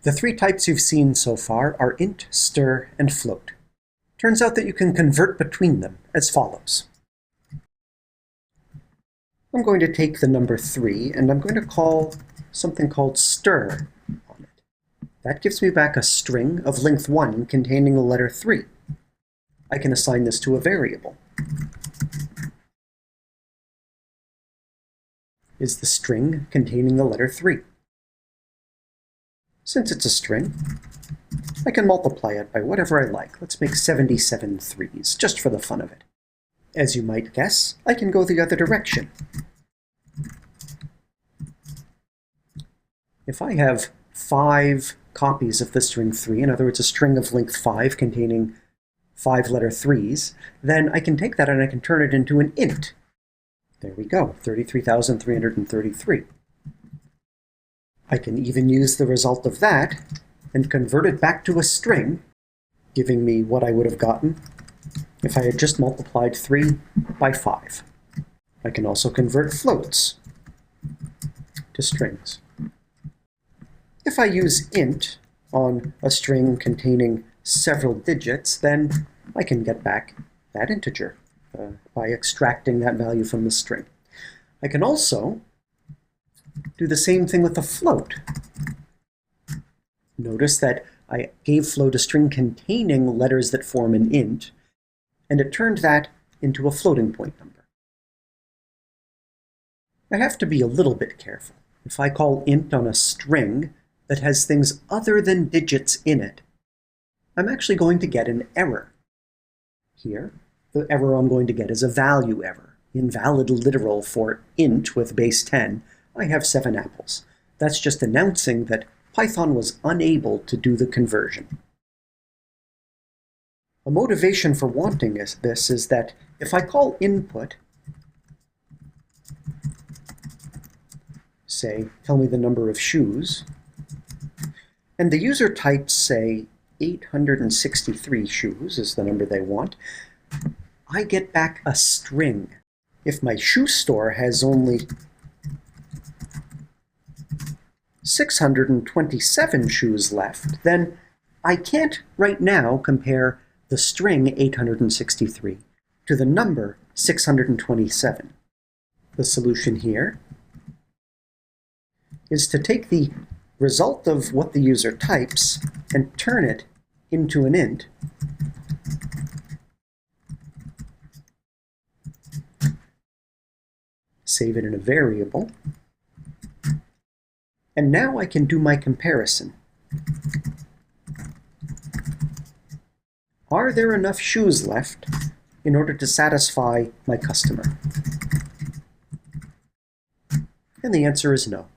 The three types you've seen so far are int, stir, and float. Turns out that you can convert between them as follows. I'm going to take the number 3 and I'm going to call something called stir on it. That gives me back a string of length 1 containing the letter 3. I can assign this to a variable. Is the string containing the letter 3. Since it's a string, I can multiply it by whatever I like. Let's make 77 threes, just for the fun of it. As you might guess, I can go the other direction. If I have 5 copies of the string 3, in other words, a string of length 5 containing 5 letter 3s, then I can take that and I can turn it into an int. There we go, 33,333. I can even use the result of that and convert it back to a string, giving me what I would have gotten if I had just multiplied 3 by 5. I can also convert floats to strings. If I use int on a string containing several digits, then I can get back that integer by extracting that value from the string. I can also do the same thing with a float. Notice that I gave float a string containing letters that form an int, and it turned that into a floating point number. I have to be a little bit careful. If I call int on a string that has things other than digits in it, I'm actually going to get an error. Here, the error I'm going to get is a value error. Invalid literal for int with base 10, I have 7 apples. That's just announcing that Python was unable to do the conversion. A motivation for wanting this is that if I call input, say, tell me the number of shoes, and the user types, say, 863 shoes is the number they want, I get back a string. If my shoe store has only 627 shoes left, then I can't right now compare the string 863 to the number 627. The solution here is to take the result of what the user types and turn it into an int, save it in a variable, and now I can do my comparison. Are there enough shoes left in order to satisfy my customer? And the answer is no.